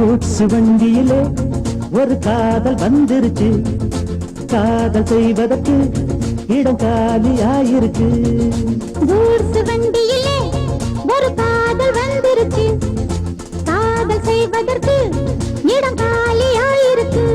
Goods வண்டியிலே ஒரு காதல் வந்துருச்சு, காதல் செய்வதற்கு இடம் காலியாயிருக்கு. கூட்ஸ் வண்டியிலே ஒரு காதல் வந்துருச்சு, காதல் செய்வதற்கு இடம் காலியாயிருக்கு.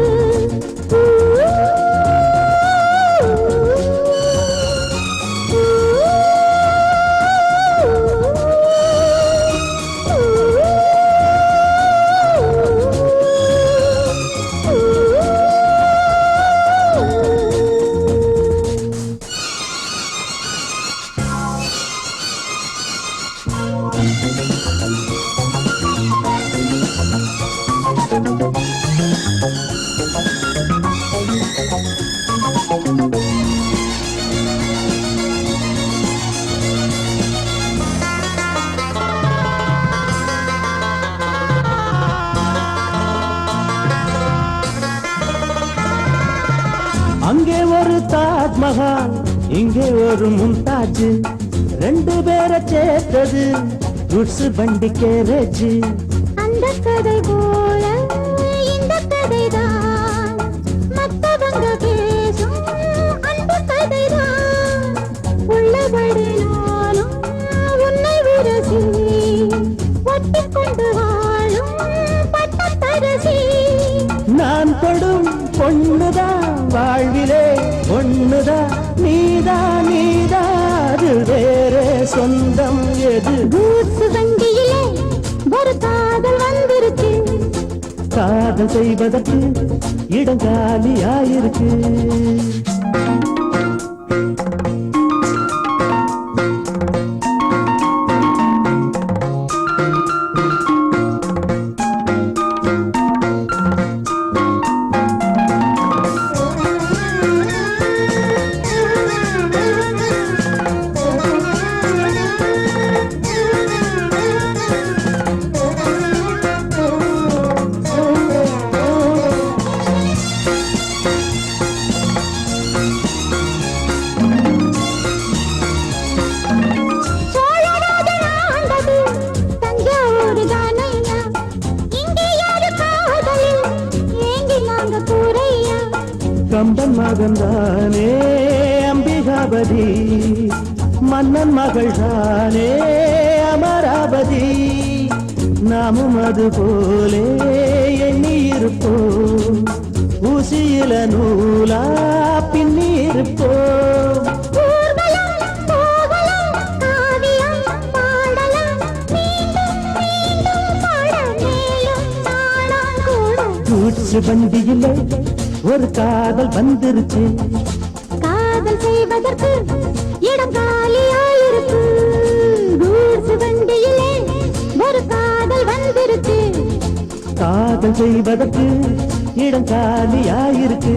அங்கே ஒரு தாஜ்மஹால், இங்கே ஒரு மும்தாஜ், ரெண்டு பேரை சேர்த்தது குட்ஸ் வண்டி கேரேஜ். அந்த கதை போல இந்த கதைதான், மத்தவங்க பேசும் அந்த கதைதான். உள்ளபடி நானும் உன்னை விரசி, ஒட்டிக்கொண்டு வாழும் பட்டத்தரசி. நான் படும் பொண்ணுதான் வாழ்விலே ஒண்ணுதான், நீதான் அது வேற சொந்தம் எது? கூட்ஸ் வண்டியிலே ஒரு காதல் வந்துருச்சு, காதல் செய்வதற்கு இடம் காலியாயிருக்கு. கம்பன் மகன்தானே அம்பிகாபதி, மன்னன் மகள் தானே அமராவதி. நாமும் அது போலே எண்ணி இருப்போம், ஊசியில நூலா பின்னி இருப்போம். கூட்ஸ் வண்டியிலே ஒரு காதல் வந்துருச்சு, காதல் செய்வதற்கு இடம் காலியாயிருக்கு. கூட்ஸ் வண்டியிலே ஒரு காதல் வந்துருச்சு, காதல் செய்வதற்கு இடம் காலியாயிருக்கு.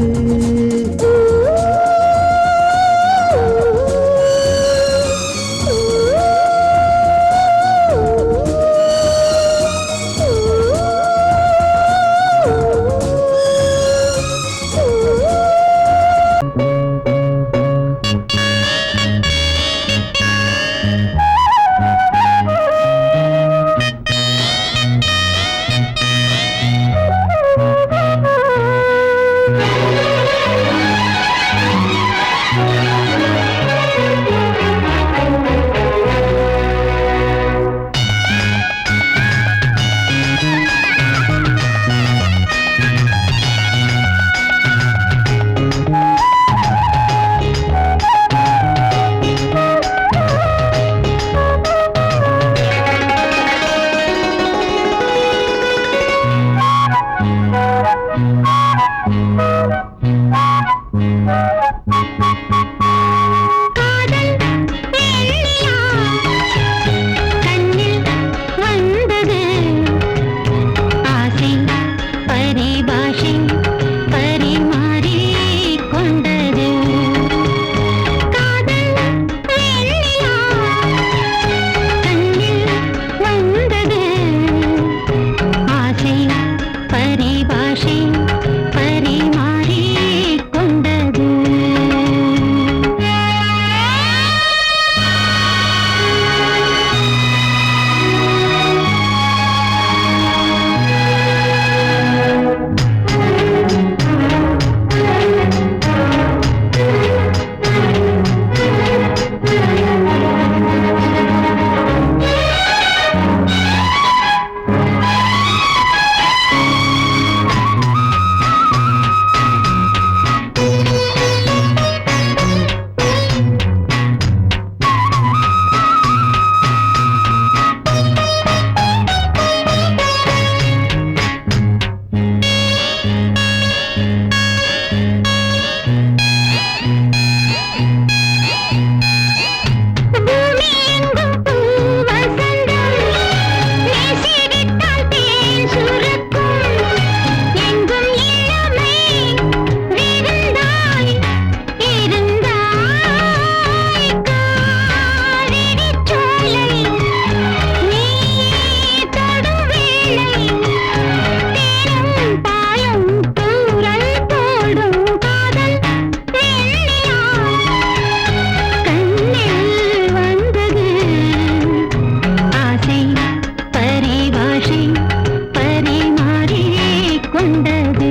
கொண்டது.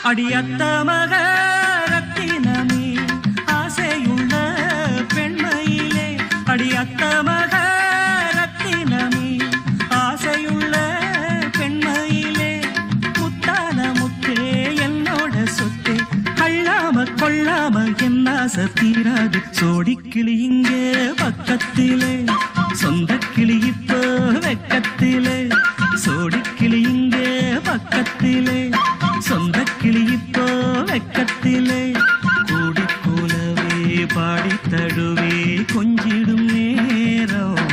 அடியத்த மக ரத்தினமே ஆசையுள்ள பெண்மையிலே, அடியத்த மக ரத்தினமே ஆசையுள்ள பெண்மையிலே, முத்தான முத்தே என்னோட சொத்தே, அள்ளாம கொள்ளாம என் ஆசை தீராது. சோடிக்கிளி இங்கே பக்கத்திலே, சொந்த கிளி இப்போ வெக்கத்திலே, சோடிக்கிளி இங்கே பக்கத்திலே, சொந்த கிளி இப்போ வெக்கத்திலே, கூடி கூலவே பாடி தழுவே கொஞ்சிடும் நேரம்,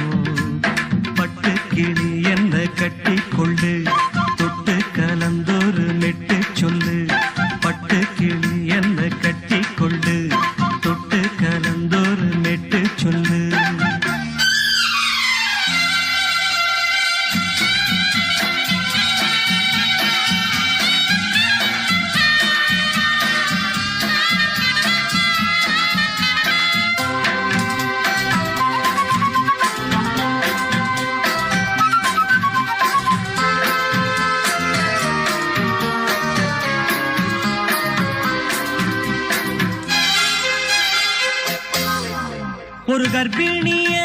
பட்டு கிளி என்ன கட்டி கொண்டு தொட்டு கலந்தொரு மெட்டு சொல்லு, பட்டு கிளி என்ன கட்டி கொண்டு தொட்டு கலந்தொரு மெட்டு சொல்லு. ஒரு கர்ப்பிணிய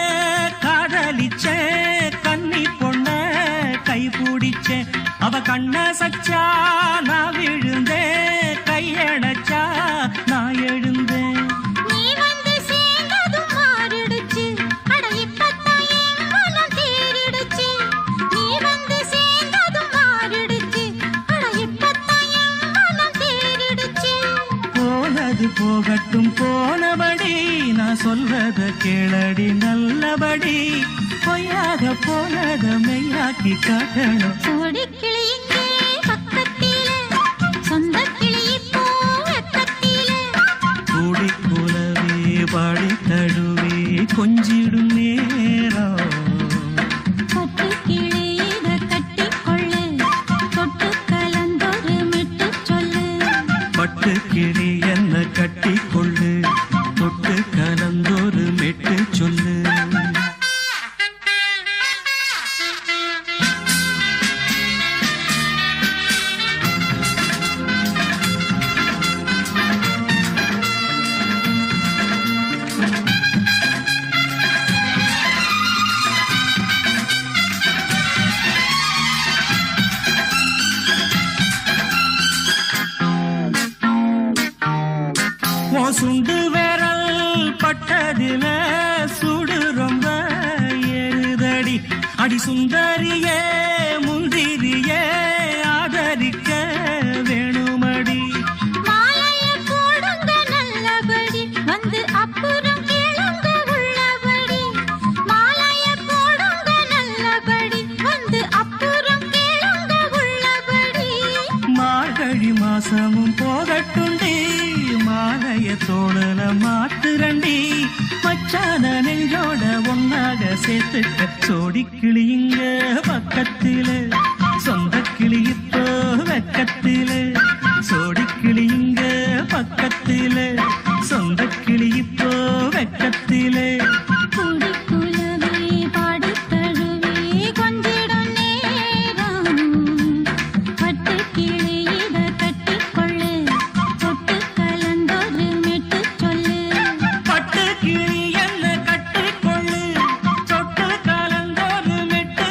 காதலிச்ச கன்னி பொண்ண கை பிடிச்ச, அவ கண்ண சச்சா நான் விழுந்தேன், கையடைச்சா நான் எழுந்தேன். போனது போகட்டும் போனபடி, நான் சொல்வத கேளடி நல்லபடி, பொய்யாக போனத மெய்யாக்கி காட்டணும். சோடிக்கிளி இங்கே பக்கத்திலே, சொந்த கிளி இப்போ வெக்கத்திலே, கூடி கூலவே பாடி தழுவே கொஞ்சிடும் நேரம், பட்டு கிளி இத கட்டிக்கொள்ளு, தொட்டு கலந்தொரு மெட்டு சொல்லு. பட்டுக்கிளி என்ன கட்டிக்கொள்ளு தொட்டு கலந்தொரு மெட்டு சொல்லு சுண்டு விரல் பட்டதில சுடு ரொம்ப ஏறுதடி அடி சுந்தரியே முந்திரியே ஆதரிக்க வேணுமடி மாலைய போடுங்க நல்லபடி வந்து அப்புறம் கேளுங்க உள்ளபடி மாலைய போடுங்க நல்லபடி வந்து அப்புறம் கேளுங்க உள்ளபடி மார்கழி மாசமும் போகட்டுண்டி மாலைய தோழல மாத்துரண்டி மச்சான நெஞ்சோட ஒன்னாக சேர்த்துக்க சோடி கிளியுங்க பக்கத்தில சொந்த கிளி இப்போ வெக்கத்தில சோடி கிளியுங்க பக்கத்தில சொந்த கிளி இப்போ வெக்கத்தில குடிக்குலவே பாடித் தழுவே கொஞ்சிடும் நேரம் பட்டுக்கிளி இத கட்டிக்கொள்ளு தொட்டு கலந்தொரு மெட்டு சொல்லு பட்டு கிளி என்ன கட்டிக்கொள்ளு சொட்டு கலந்தொரு மெட்டு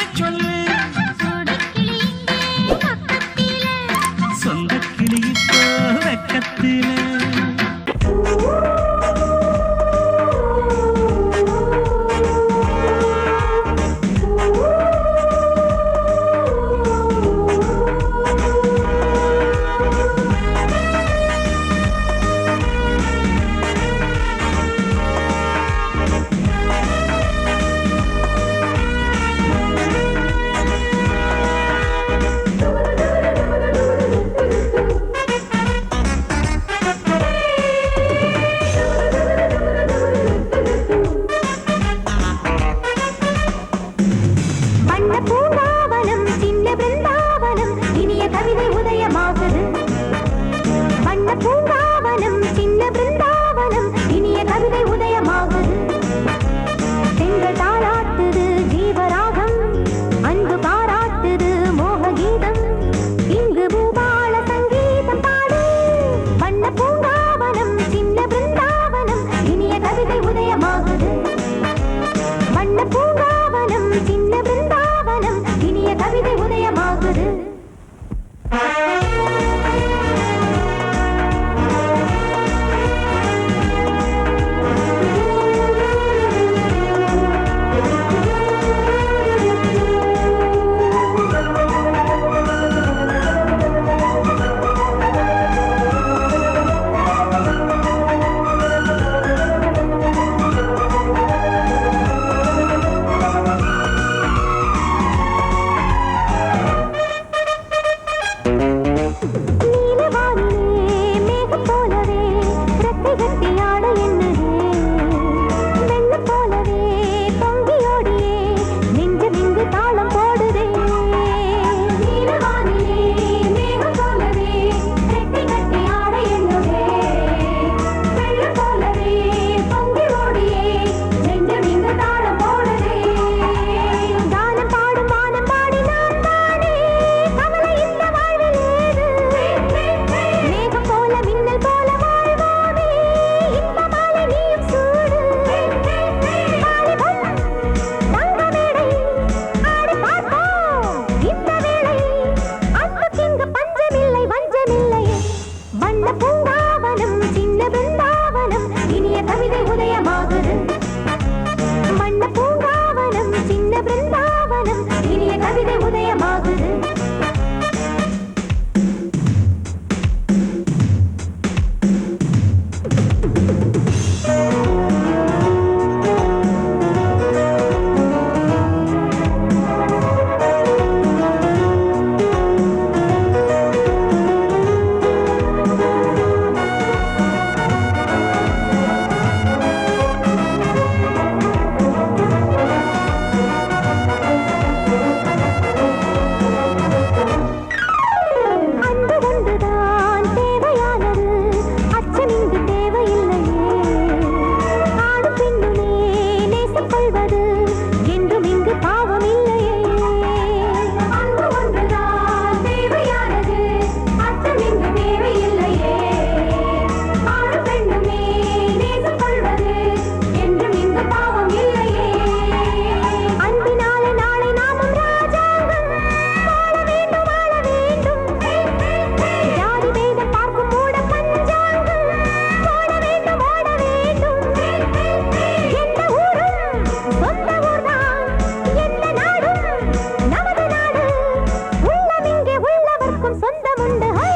யாருக்கும் சொந்தமுண்டு ஹை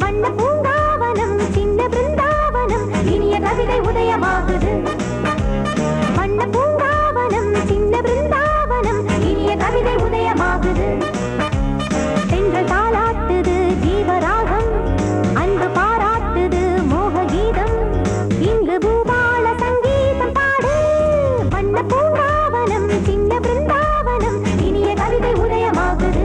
வண்ண பூங்காவனம் சின்ன பிருந்தாவனம் இனிய கவிதை உதயமாகுது வண்ண பூங்காவனம் சின்ன பிருந்தாவனம் இனிய கவிதை உதயமாகுது தென்றல் தாளாட்டுது ஜீவராகம் அன்பு பாராட்டுது மோக கீதம் இங்கு பூபால சங்கீதம் பாடு வண்ண பூங்காவனம் சின்ன பிருந்தாவனம் இனிய கவிதை உதயமாகுது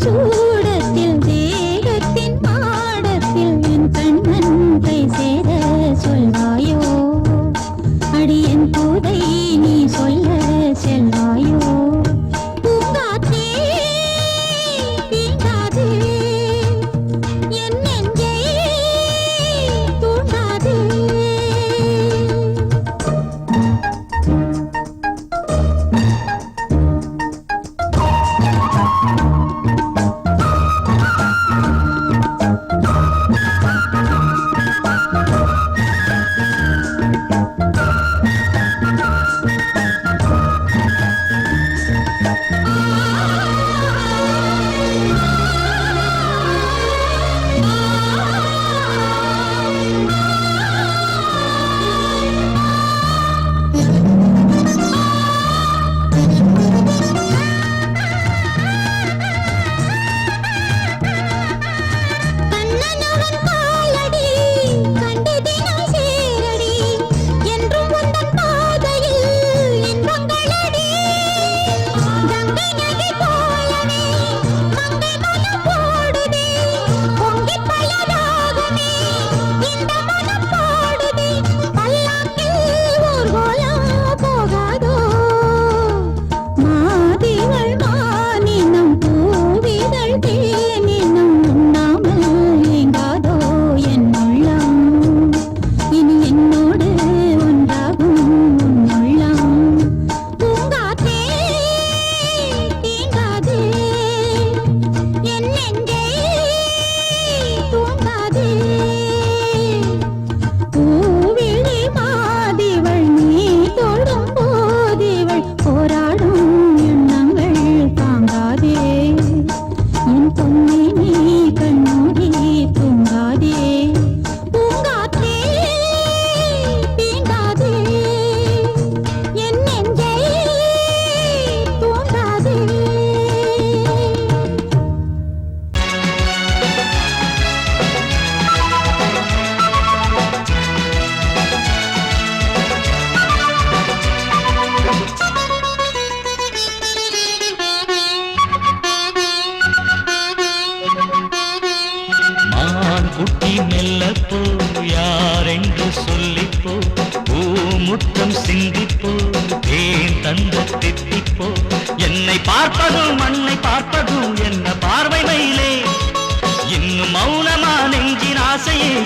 சூடத்தில் தேகத்தின் பாடத்தில்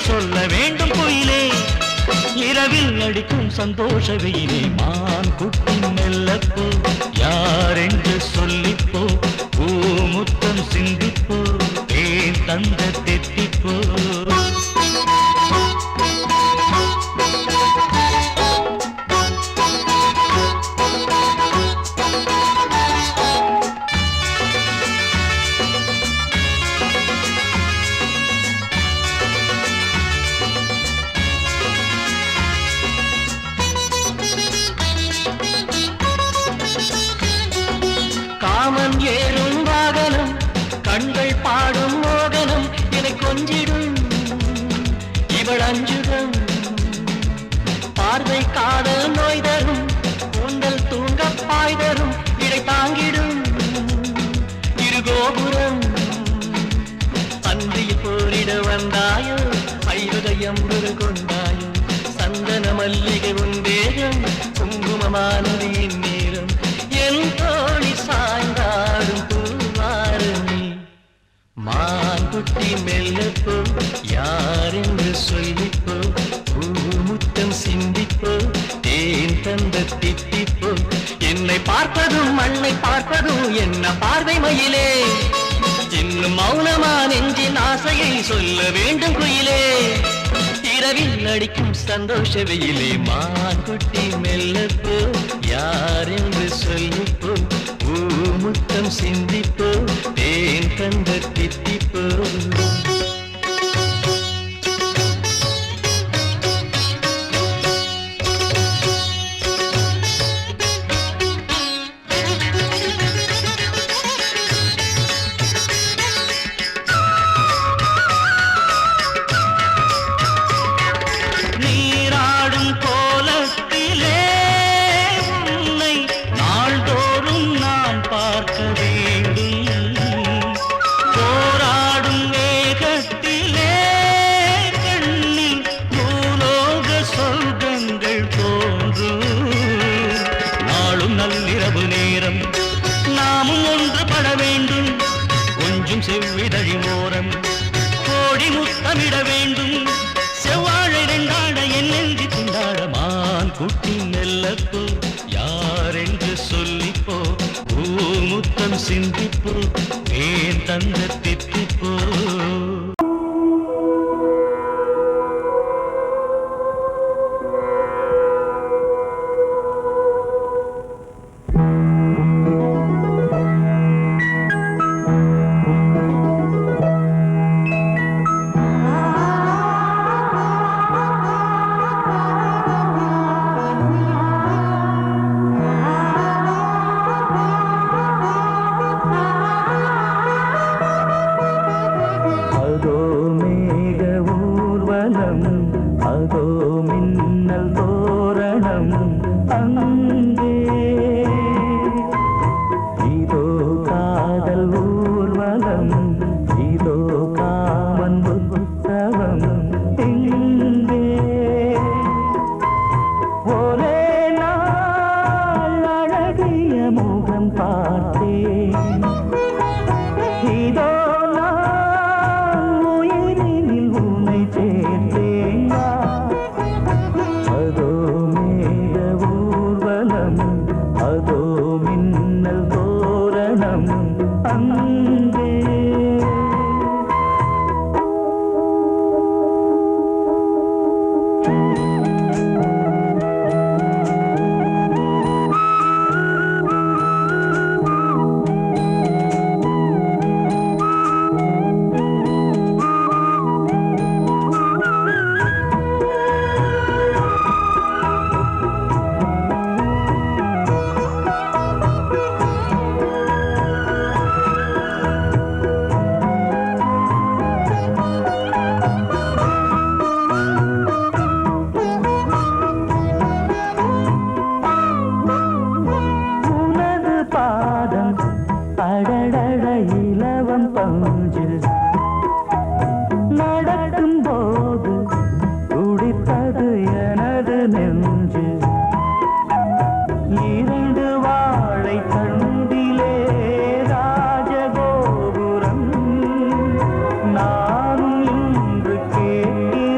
சொல்ல வேண்டும் குயிலே இரவில் அடிக்கும் சந்தோஷ வெயிலே மான் குட்டி மெல்லப்போ யாரென்று சொல்லிப்போ பூமுத்தம் சிந்திப்போ ஏன் தந்த தெத்திப்போ காமன் ஏறும் வாகனம் கண்கள் பாடும் மோகனம் என்னை கொஞ்சிடும் இவள் அஞ்சுகம் பார்வை காதல் நோய் தரும் கூந்தல் தூங்க பாய் தரும் இடை தாங்கிடும் இருகோபுரம் அன்றில் போரிட வந்தாயோ ஐவதயம் கொண்டாயோ சந்தன மல்லிகை உன் வேகம் குங்குமமானது என் நேரம் என் தோழி சாய்ந்தாடும் பூவாரணி மான் குட்டி மெல்லப்போ யாரென்று சொல்லிப்போ பூமுத்தம் சிந்திப்போ தேன் தந்த தித்திப்போ என்னை பார்ப்பதும் மண்ணை பார்ப்பதும் என்ன பார்வை மயிலே இன்னும் மௌனமா நெஞ்சின் ஆசையை சொல்ல வேண்டும் குயிலே இரவில் அடிக்கும் சந்தோஷ வெயிலே மான் குட்டி மெல்லப்போ யாரென்று சொல்லிப்போ பூமுத்தம் சிந்திப்போ தேன் தந்த தித்திப்போ நீராடும் கோலத்திலே உன்னை நாள்தோறும் நான் பார்க்க வேண்டும் போராடும் வேகத்திலே கண்ணில் பூலோக சொர்க்கங்கள் தோன்றும் நாளும் நள்ளிரவு நேரம் நாமும் ஒன்றுபட வேண்டும் கொஞ்சம் செவ்விதழி மோரம் கோடி முத்தமிட வேண்டும் செவ்வாழை ரெண்டாட என்னென்றி திண்டாட மான் குட்டி மெல்லப்போ யாரென்று சொல்லிப்போ பூமுத்தம் சிந்திப்போ ஏன் தந்த தித்திப்போ அதோ மின்னல் தோரணம் அங்கே இதோ காதல் ஊர்வலம் இதோ காமன் புத்தகம் இங்கே ஒரே நாள் அழகிய முகம் பார்த்தேன் இதோ அதோ மின்னல் தோரணம் அங்கே அடடட இலவம் பஞ்சு நடக்கும் போது துடித்தது எனது நெஞ்சு இரண்டு வாழை தண்டிலே ராஜகோபுரம் நானும் இன்று கேட்கிறேன்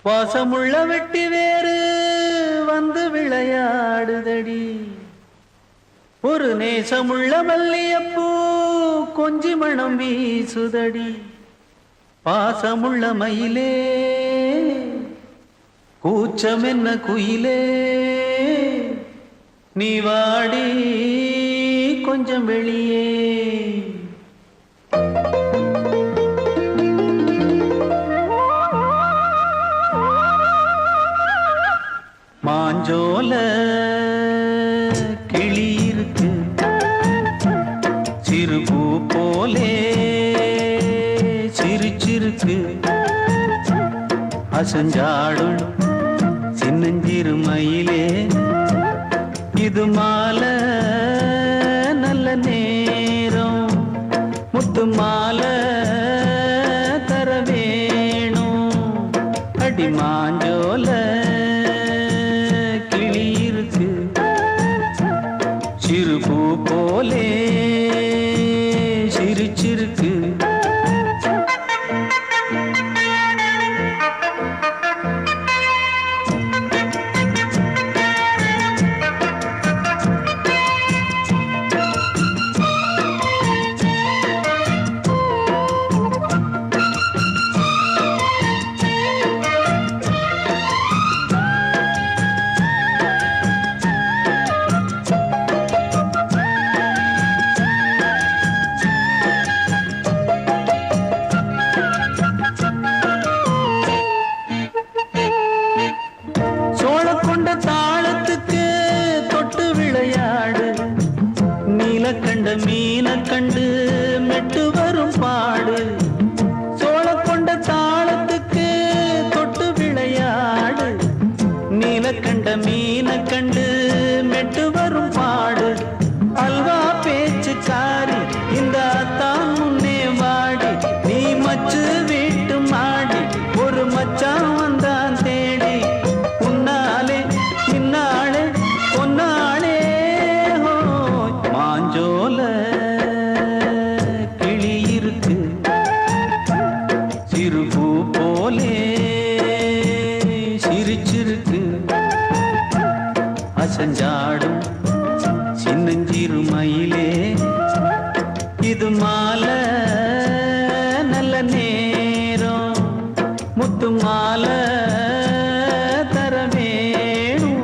வாசமுள்ள வெட்டி வேறு வந்து விளையாடுதடி, ஒரு நேசமுள்ள மல்லியப்பூ கொஞ்சி மணம் வீசுதடி, பாசமுள்ள மயிலே கூச்சம் என்ன குயிலே, நீ வாடி கொஞ்சம் வெளியே. மாஞ்சோல கிளி இருக்கு, சிறுபூ போலே சிரிச்சிருக்கு, அசஞ்சாடும் சின்னஞ்சிறு மயிலே, இது மாலை நல்ல நேரம், முத்து மாலை தர வேணும், அடி மாஞ்சோல கிளி இருக்கு, சிறுபூ போலே சிரிச்சிருக்கு. கண்ட மீன கண்டு மெட்டு வரும் பாடு, சோழ கொண்ட தாளத்துக்கு தொட்டு விளையாடு, நீல கண்ட மீன கண்டு மெட்டு வரும் பாடு, அல்வா பேச்சுக்காரி இந்த தான் முன்னே வாடி, நீ மச்சு வீட்டு மாடி ஒரு மச்சான் வந்தான் தேடி, உன்னாலே இன்னாலே பொன்னாலே மாஞ்சோல கிளி இருக்கு, சிறுபூ போலே சிரிச்சிருக்கு, அசஞ்சாடும் சின்னஞ்சிறு மயிலே, இது மாலை நல்ல நேரம், முத்து மாலை தர வேணும்.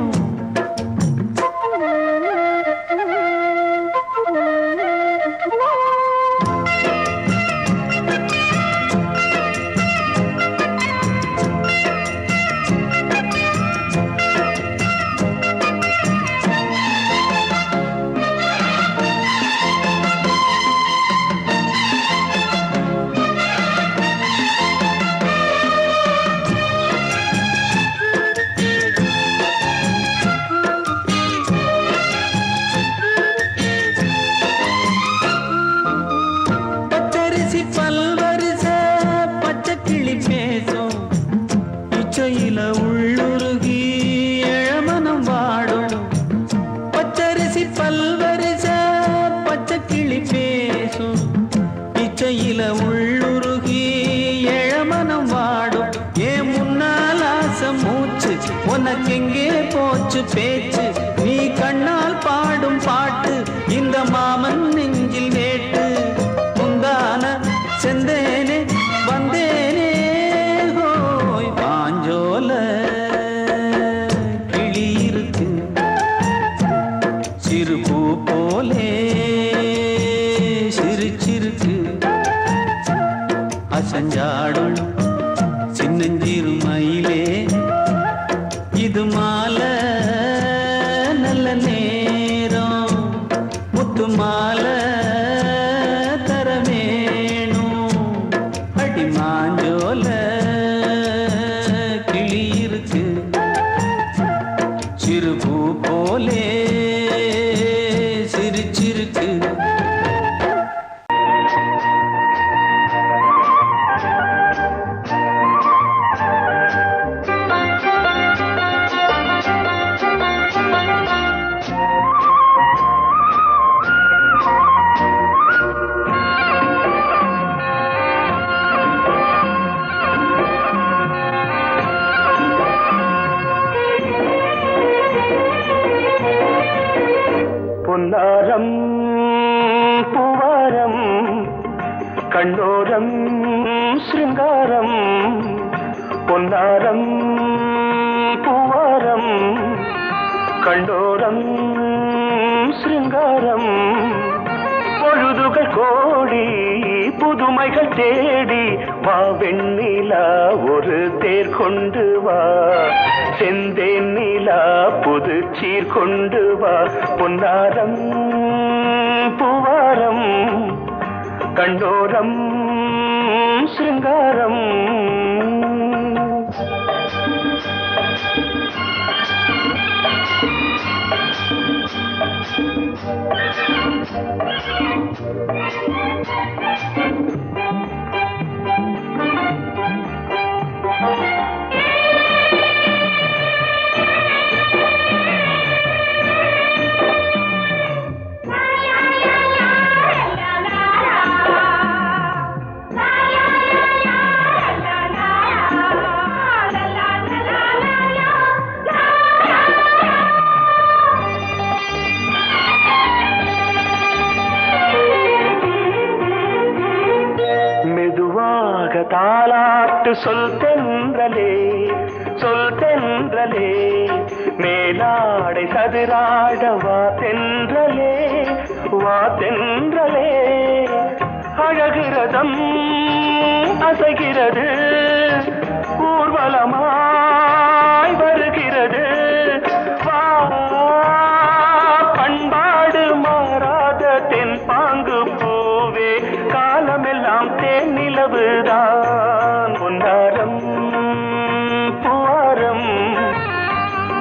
இச்சையில உள்ளுருகி இளமனம் வாடும், பச்சரிசி பல்வரிச பச்சை கிளி பேசும், இச்சையில உள்ளுருகி இளமனம் வாடும், ஏன் முன்னால் ஆசை மூச்சு உனக்கெங்கே போச்சு பேச்சு, நீ கண்ணால் பாடும் பாட்டு இந்த மாமன் நெஞ்சில் வேட்டு, முந்தான செந்தேனே வந்தேனே ஹோய், மாஞ்சோல கிளி இருக்கு, சிறுபூ போலே சிரிச்சிருக்கு, அசஞ்சாடும் சின்னஞ்சிறு மயிலே, இது மாலை நல்ல நேரம், முத்து கண்ணோரம் சிருங்காரம் பொன்னாரம் பூவாரம் கண்டோரம் சிருங்காரம் பொழுதுகள் கோடி புதுமைகள் தேடி வா வெண்ணிலா ஒரு தேர் கொண்டு வா செந்தேன் நிலா புது சீர் கொண்டு வா பொன்னாரம் பூவாரம் கண்டோரம் சிருங்காரம் தாலாட்டு சொல் தென்றலே மேலாடை சதுராட வா தென்றலே அழகிறதம் அசைகிறது ஊர்வலமாய் வருகிறது வா பண்பாடு மாறாத தென் பாங்கு பூவே காலமெல்லாம் தேன் நிலவுதான் பொன்னாரம் பூவாரம்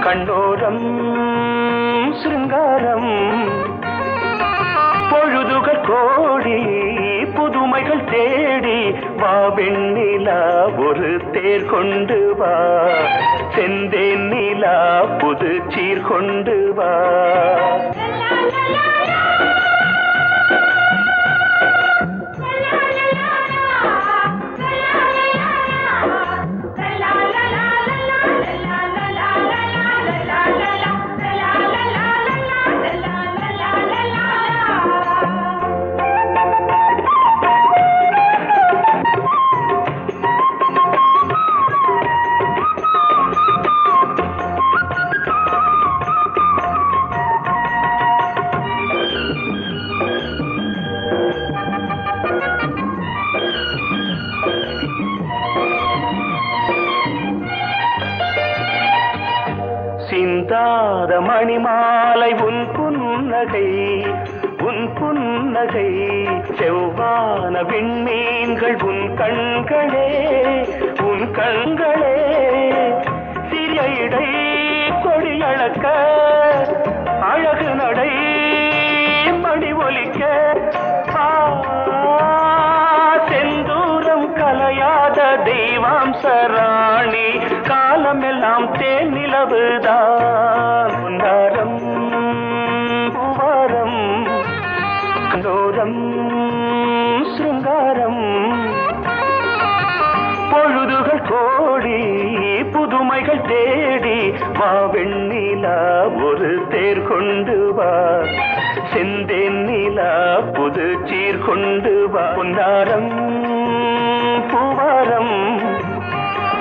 கண்டோரம் சிருங்காரம் பொழுதுகள் கோடி புதுமைகள் தேடி வா வெண்ணிலா ஒரு தேர் கொண்டு வா செந்தேன் நிலா புது சீர் கொண்டு வா சிந்தாத மணிமாலை உன் புன்னகை செவ்வான விண்மீன்கள் உன் கண்களே சிறிய இடை கொடியளக்க அழகு நடை மணி ஒலிக்க செந்தூரம் கலையாத தெய்வாம்சராணி காலமெல்லாம் தேன் நிலவுதான் பொன்னாரம் பூவாரம் கண்டோரம் சிருங்காரம் பொழுதுகள் கோடி புதுமைகள் தேடி வா வெண்ணிலா ஒரு தேர் கொண்டு வா செந்தேன் நிலா புது சீர் கொண்டு வா பொன்னாரம் பூவாரம்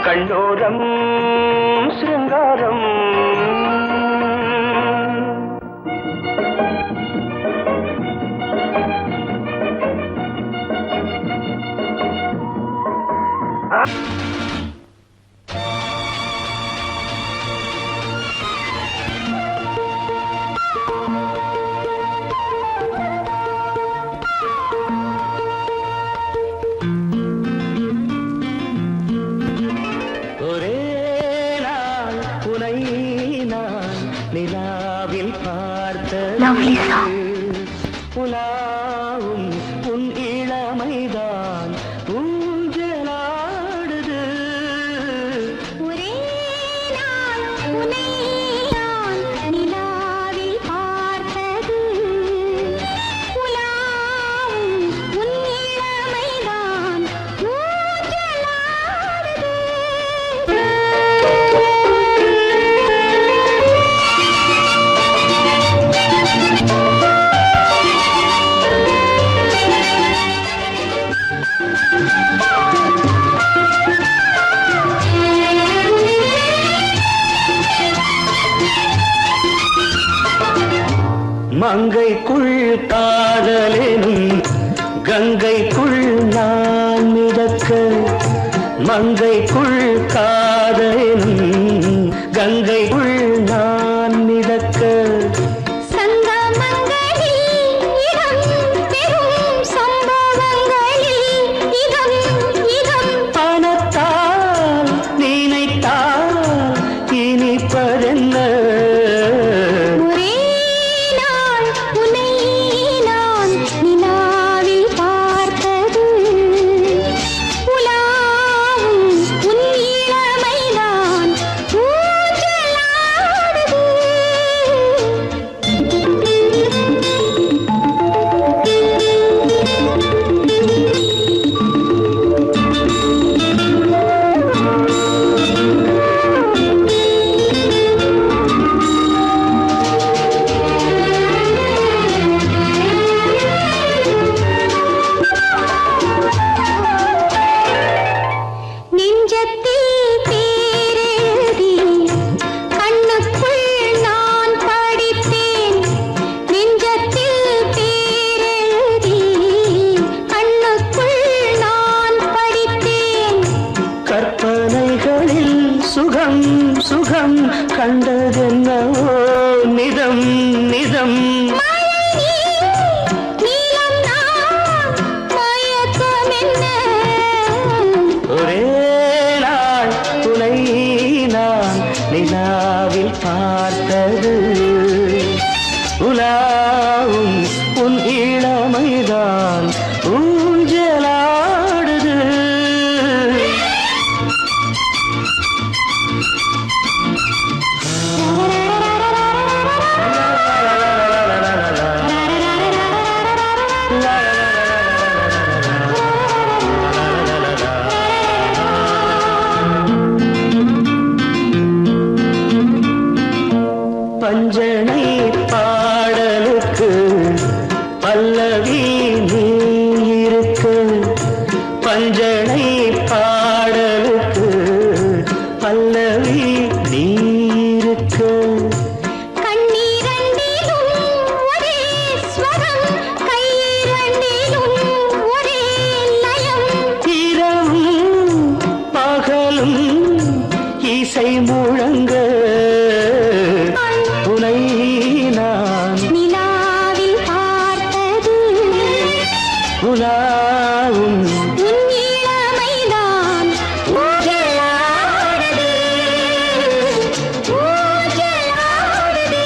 கண்டோரம் சிருங்காரம் நிலாவில் பார்த்த புலாவும் உன் இளமைதான் ஊஞ்சலாடுது ஒரே நாள் உன்னை நான் நிலாவில் பார்த்தது புலாவும் உன் இளமைதான் ஊஞ்சலாடுது மங்கைக்குள் காதலெனும் கங்கைக்குள் நான் மிதக்க மங்கைக்குள் காதலெனும் கங்கைக்குள் நான் மிதக்க பணத்தால் நினைத்தால் இனிப்பதென்ன சுகம் சுகம் கண்டதென்னவோ நிதம் நிதம் ஒரே நாள் துணை நான் நிலாவில் பார்த்தது உலாவும் உன் இளமைதான் ஊஞ்சலாடுது பஞ்சனை பாடலுக்கு பல்லவி நீ இருக்கு பஞ்சனை பாடலுக்கு பல்லவி நீ இருக்கு இரவும் பகலும் இசை முழங்க உனை நான் நிலாவில் பார்த்தது உலாவும் உன் இளமைதான் ஊஞ்சலாடுது ஊஞ்சலாடுது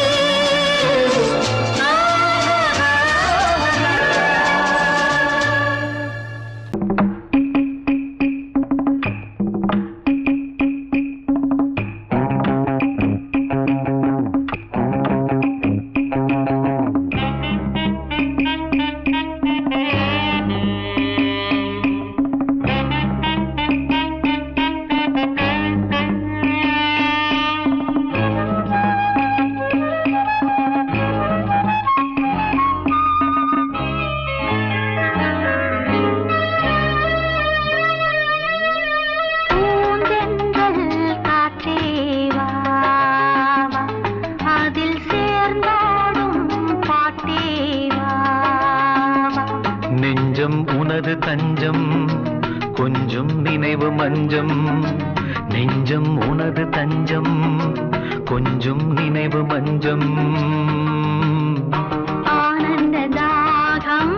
நெஞ்சம் உனது தஞ்சம் கொஞ்சம் நினைவு மஞ்சம் நெஞ்சம் உனது தஞ்சம் கொஞ்சம் நினைவு மஞ்சம் ஆனந்த தாகம்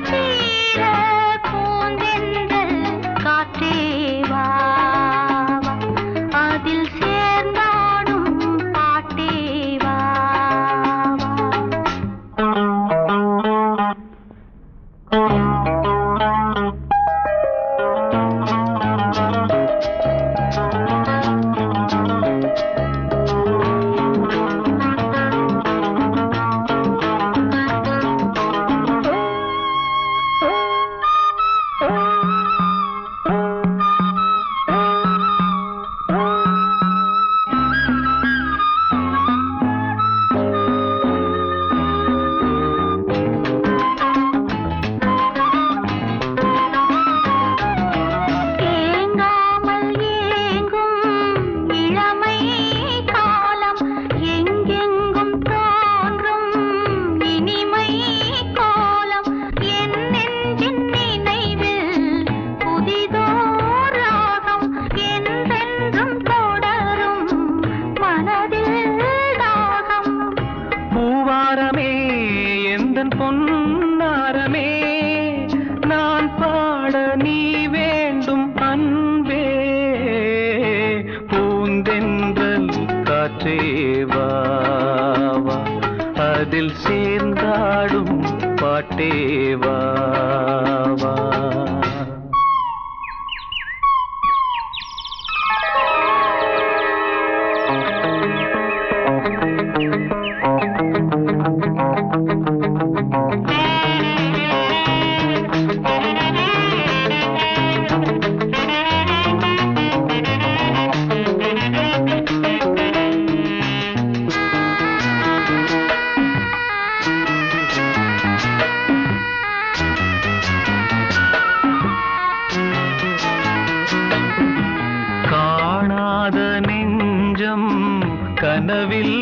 தீர பூந்தென்றல் காற்றே வா அதில் சேர்ந்தாடும் பாட்டே வா காற்றேவா அதில் சேர்ந்தாடும் பாட்டேவா கனவில்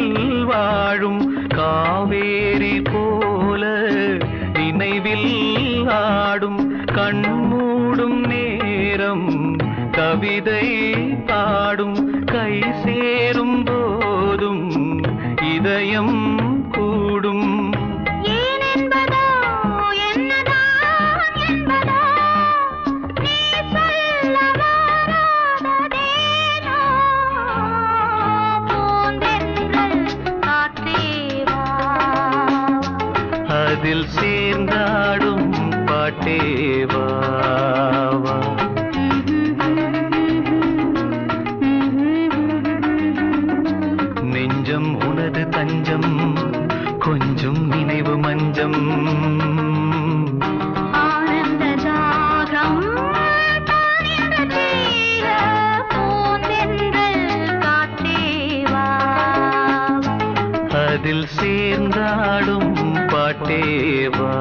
வாழும் காவேரி போல நினைவில் ஆடும் கண்மூடும் நேரம் கவிதை பாடும் கை சேரும் போதும் இதயம் கூடும் அதில் சேர்ந்தாடும் பாட்டேவா நெஞ்சம் உனது தஞ்சம் கொஞ்சம் நினைவு மஞ்சம் ஆனந்த தாகம் காற்றேவா அதில் சேர்ந்தாடும் பாட்டேவா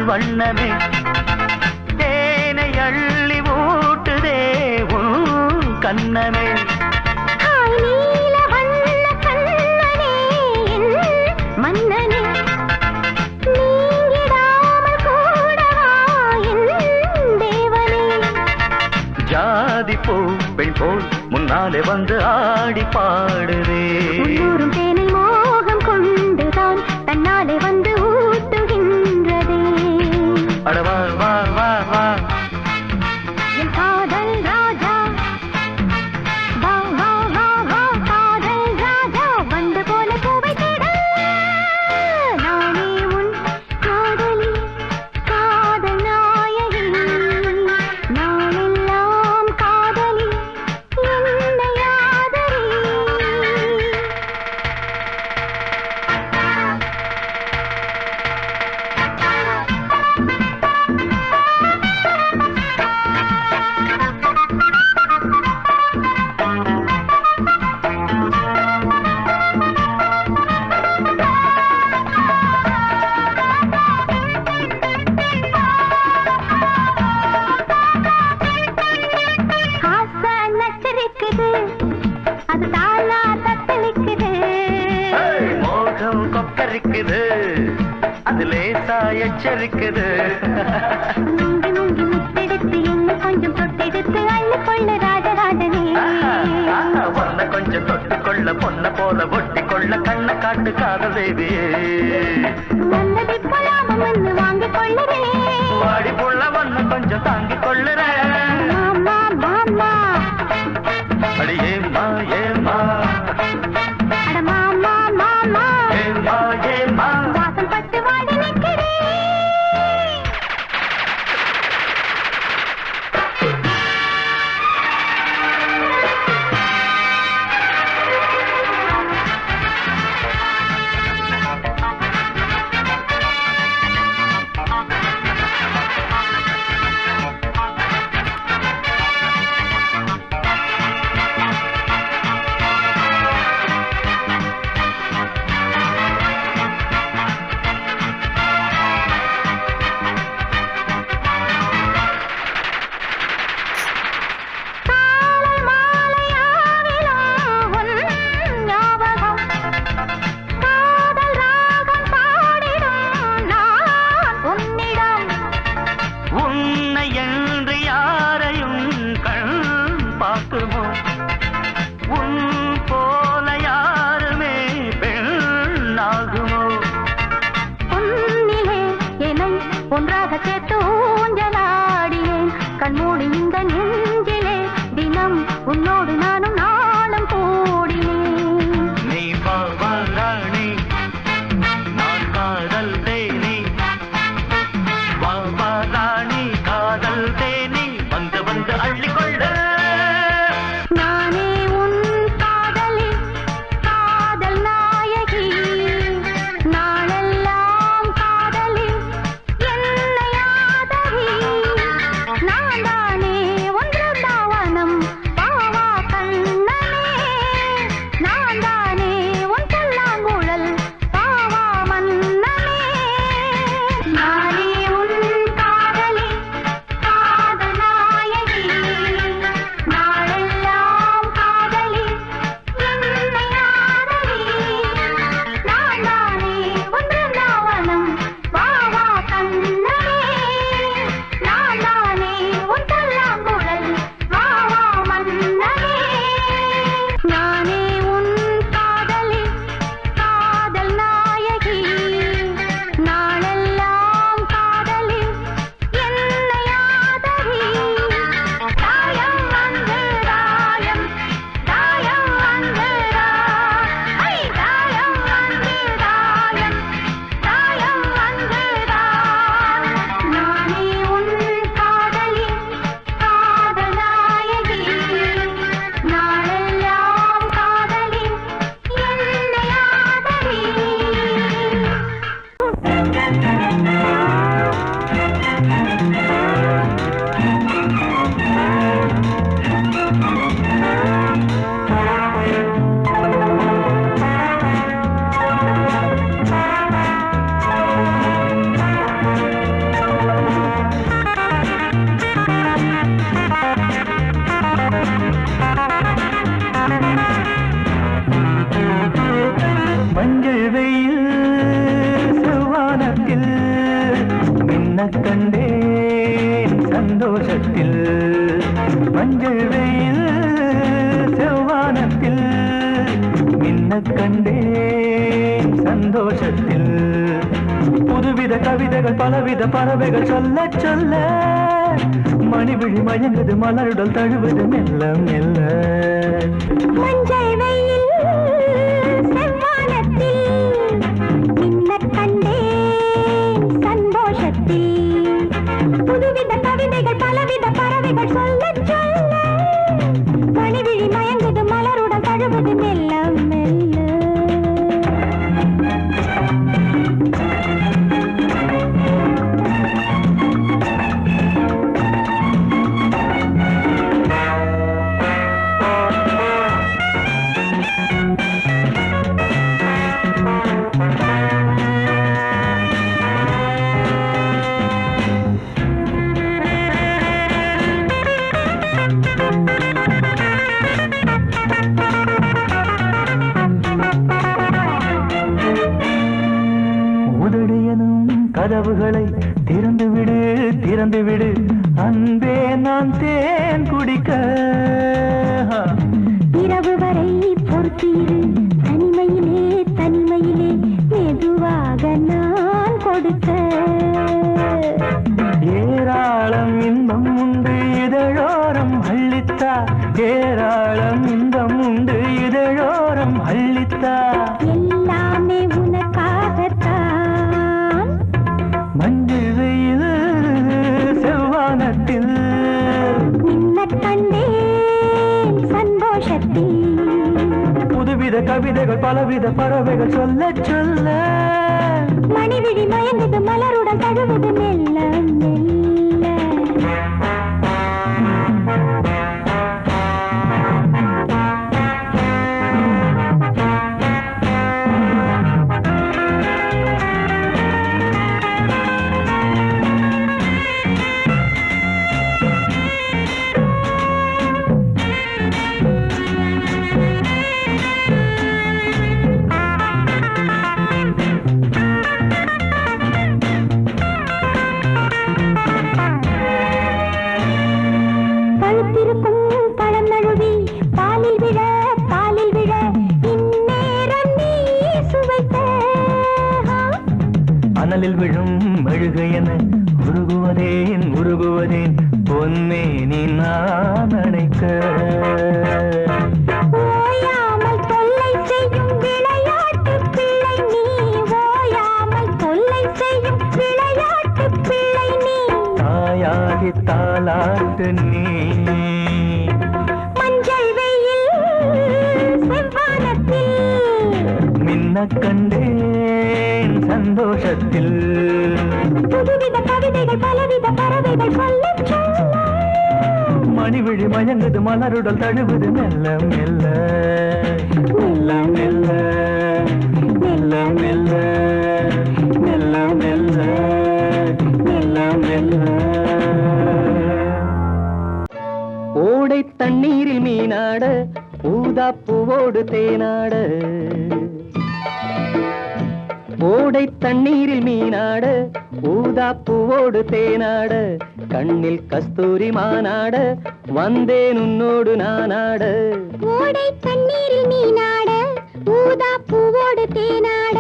வண்ணமே தேனை அள்ளி ஊட்டுதே உன் கண்ணமே நீல வண்ண கண்ணனே மன்னனே நீங்கிடாமல் கூடவா என் தேவனே ஜாதி பூ பெண் போல் முன்னாலே வந்து ஆடி பாடுதே உள்ளூரும் தேனை மோகம் கொண்டுதான் தன்னாலே வந்து ஊட்டுகின்றதே அட வா வா வா வா என் காதல் ராஜா வா வா வா வா காதல் ராஜா வந்து போல பூவை தேட நானே உன் காதலி காதல் நாயகி நாளெல்லாம் காதலி என்னை ஆதரி துடிக்குது அது லேசா எச்சரிக்குது மூங்கி மூங்கி முத்தெடுத்து என்ன கொஞ்சம் தொட்டெடுத்து அள்ளி கொள்ள ராஜராஜனே பொண்ண கொஞ்சம் தொட்டுக்கொள்ள பொண்ண போல ஒட்டி கொள்ள கண்ண காட்டு காதல் தேவியே நல்லதை போலாம வந்து வாங்கிக் கொள்ளுறே வாடி புள்ள ஒண்ணு கொஞ்சம் தாங்கிக் கொள்ளுறேன் மாமா மாமா அடி ஏம்மா ஏம்மா அட மாமா மாமா ஏம்மா ஏம்மா வாசல் பட்டு வாடி நிற்கிறேன் ஒன்றாக சேர்த்து ஊஞ்சலாடியேன் கண்மூடி இந்த நெஞ்சிலே தினம் உன்னோடு நானும் நாளும் கூடினேன் நீ பாவாராணி நான் காதல் தேனி பாவாராணி காதல் தேனி வந்து வந்து அள்ளிக்கொள்ள நானே உன் காதலி காதல் நாயகி நாளெல்லாம் காதலி என்னை ஆதரி நான் தானே ஒன்று தாவனம் பாவா கண்ணனே நான் தானே உன் புல்லாங்குழல் பாவா மன்னனே நானே உன் காதலி காதல் நாயகி நாளெல்லாம் காதலி என்னை ஆதரி நான் தானே ஒன்று தாவனம் பாவா கண்ணனே நான் தானே உன் புல்லாங்குழல் பாவா மன்னனே நானே உன் காதலி காதல் நாயகி நாளெல்லாம் காதலி என்னை ஆதரி தாயம் வந்து தாயம் தாயம் வந்து ஐ தாயம் வந்து தாயம் தாயம் வந்து நானே உன் காதலி காதல் நாயகி நாளெல்லாம் காதலி என்னை ஆதரி மஞ்சள் வெயில் செவ்வானத்தில் மின்னக் கண்டேன் சந்தோஷத்தில் மஞ்சள் வெயில் செவ்வானத்தில் மின்னக் கண்டேன் சந்தோஷத்தில் புதுவித கவிதைகள் பலவித பறவைகள் சொல்ல சொல்ல மணிவிழி மயங்குது மலருடல் தழுவது மெல்ல மெல்ல மஞ்சள் வெயில் செவ்வானத்தில் மின்னக் கண்டேன் சந்தோஷத்தில் புதுவித கவிதைகள் பலவித பறவைகள் சொல்ல சொல்ல மணிவிழி மயங்குது மலருடன் தழுவது மெல்ல மெல்ல கதவுகளை திறந்து விடு திறந்து விடு அன்பே நான் தேன் குடிக்க இரவு வரை பொறுத்தீரு தனிமையிலே தனிமையிலே மெதுவாக நான் கொடுக்க ஏராளம் இன்பம் உண்டு இதழோரம் அள்ளித்தா ஏராளம் இன்பம் உண்டு இதழோரம் அள்ளித்தா எல்லாமே உனக்காகத்தான் மஞ்சள் வெயில் செவ்வானத்தில் நின்ன கண்டேன் சந்தோஷத்தில் புதுவித கவிதைகள் பலவித பறவைகள் சொல்ல சொல்ல மணிவிழி மயங்குது மலருடன் தழுவுது மெல்ல மெல்ல பழுத்திருக்கும் பழம் நழுவி பாலில் விழ இந்நேரம் நீ சுவைத்த அனலில் விழும் மெழுகு என உருகுவதேன் உருகுவதேன் பொன்னே நீ நான் அணைக்க ஓயாமல் தொல்லை செய்யும் விளையாட்டு பிள்ளை நீ ஓயாமல் தொல்லை செய்யும் விளையாட்டு பிள்ளை நீ தாயாகி தாலாட்டு நீ மஞ்சள் வெயில் செவ்வானத்தில் மின்ன கண்டேன் சந்தோஷத்தில் புதுவித கவிதைகள் பலவித பறவைகள் சொல்ல சொல்ல மணிவிழி மயங்குது மலருடல் தழுவுது மெல்ல மெல்ல மெல்ல மெல்ல மெல்ல மெல்ல மெல்ல மெல்ல மெல்ல மெல்ல ஓடை தண்ணீரில் மீனாட ஊதா பூவோடு தேனாட ஓடை தண்ணீரில் மீனாட ஊதா பூவோடு தேனாட கண்ணில் கஸ்தூரி மானாட வந்தேன் உன்னோடு நானாட ஓடை தண்ணீரில் மீனாட ஊதா பூவோடு தேனாட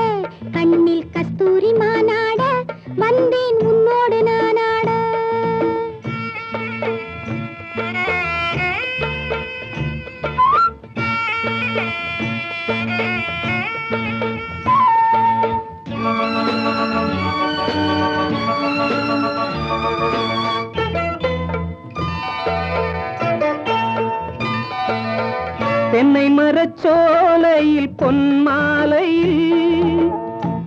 கண்ணில் கஸ்தூரி மானாட வந்தேன் உன்னோடு நானாட தென்னை மரச்சோலையில் பொன்மாலையில்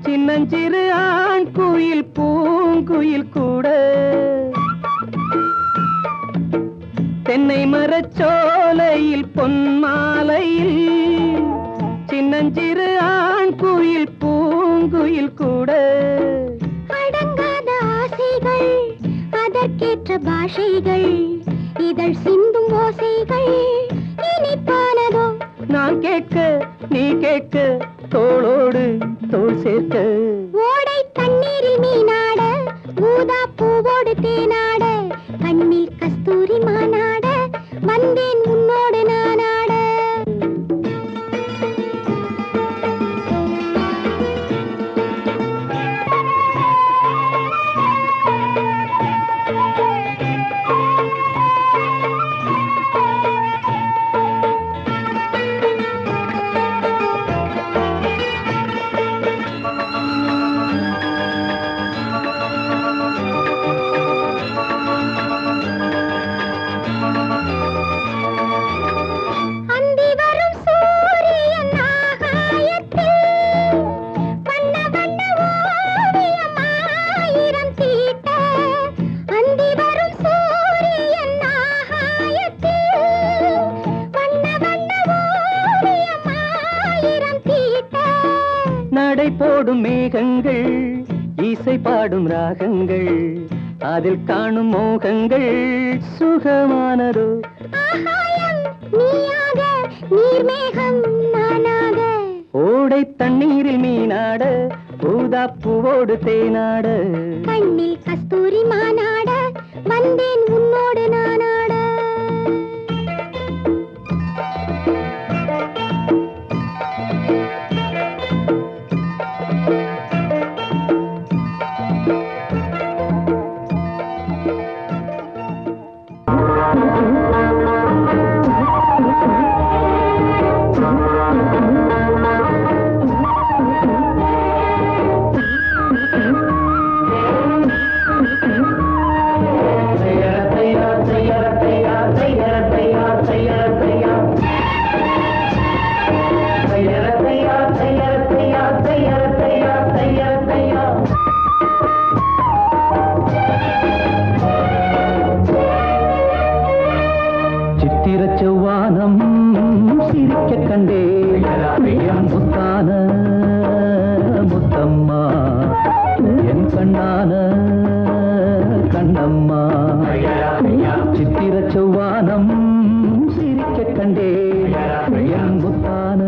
சின்னஞ்சிறு ஆண் குயில் பூங்குயில் கூட தென்னை மரச்சோலையில் பொன்மாலையில் சின்னஞ்சிறு ஆண் குயில் பூங்குயில் கூட அடங்காத ஆசைகள் அதற்கேற்ற பாஷைகள் இதழ் சிந்தும் ஓசைகள் இனிப்பானதோ நான் கேட்க நீ கேட்க தோளோடு தோள் சேர்க்க ஓடை தண்ணீரில் மீனாட ஊதா பூவோடு தேனாட கண்ணில் கஸ்தூரி மானாட வந்தேன் உன்னோடு நானாட நடை போடும் மேகங்கள் இசை பாடும் ராகங்கள் அதில் காணும் மோகங்கள் சுகமானதோ ஆகாயம் நீயாக நீர்மேகம் நானாக ஓடை தண்ணீரில் மீனாட ஊதா பூவோடு தேனாட கண்ணில் கஸ்தூரி மானாட வந்தேன் உன்னோடு நானாட செவ்வானம் சிரிக்க கண்டே முத்தான முத்தம்மா என் கண்ணான கண்ணம்மா சித்திர செவ்வானம் சிரிக்க கண்டே என் முத்தான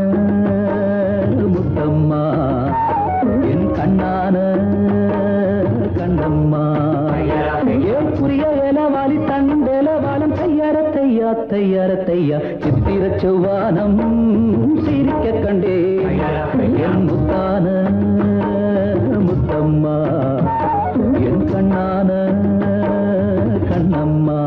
முத்தம்மா என் கண்ணான கண்ணம்மா ஏன் புரிய இலவாலி தண்டெலவாலம் தையாரத்தையா தையாரத்தையா சித்திர செவ்வானம் சிரிக்க கண்டே என் முத்தான முத்தம்மா என் கண்ணான கண்ணம்மா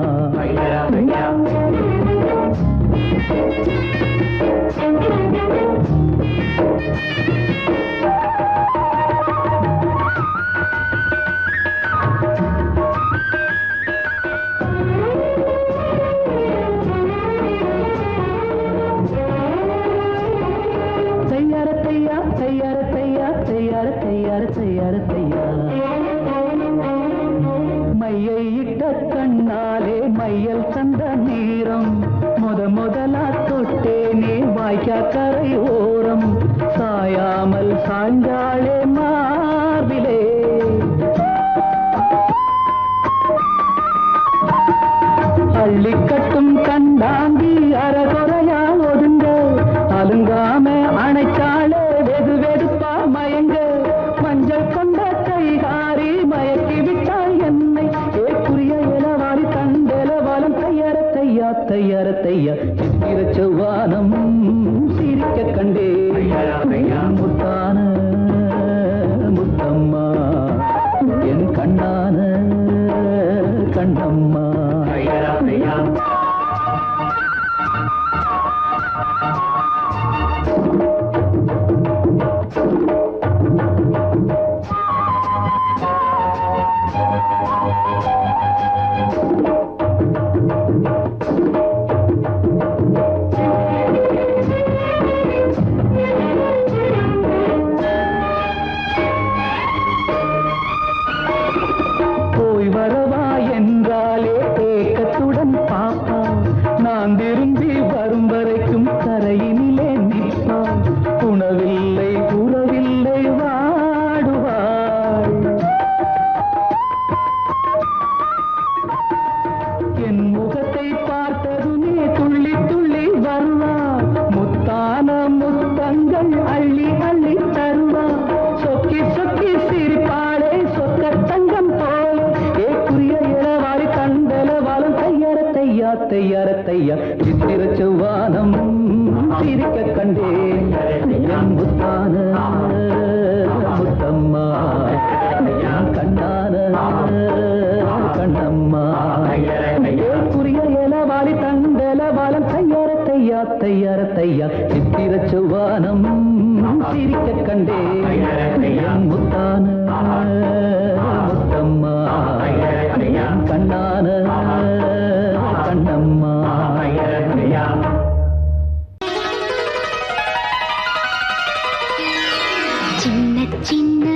மையை இட்ட கண்ணாலே மையல் சந்த நீரம் முதலா தொட்டேனே வாய்க்கா கரை ஓரம் சாயாமல் சாய்ந்தாளே மார்பிலே அள்ளி கட்டும் கண்டாங்கி அறகுறையா ஒதுங்க அலுங்காம அணைச்சாளே வெது வெதுப்பா மயங்க மஞ்சள் கொண்ட கைகாரி மயக்கி விட்டாள் என்னை ஏக்குரிய இளவாரி தண்டெலவாலம் தையாரத்தையா தையாரத்தையா சித்திர செவ்வானம் சிரிக்க கண்டே முத்தான முத்தம்மா என் கண்ணான கண்ணம்மா போய் வரவா என்றாலே ஏக்கத்துடன் பாப்பா நான் திரும்பி வரும் வரைக்கும் கரையினிலே நிற்பாள் உணவில்லை உறவில்லை வாடுவாள் என் முகத்தை பார்த்ததுமே துள்ளி துள்ளி வருவாள் முத்தான முத்தங்கள் அள்ளி அள்ளி தருவாள் சொக்கி சொக்கி சிரிப்பாளே சொக்க தங்கம் போல ஏக்குரிய இளவாரி தண்டெலவாலம் தையாரத்தையா தையாரத்தையா சித்திர செவ்வானம் சிரிக்க கண்டே என் முத்தான முத்தம்மா என் கண்ணான கண்ணம்மா ஏக்குரிய இளவாரி தண்டெலவாலம் தையாரத்தையா தையாரத்தையா சித்திர செவ்வானம் சிரிக்க கண்டே என் முத்தான முத்தம்மா என் கண்ணான கண்ணம்மா சின்ன சின்ன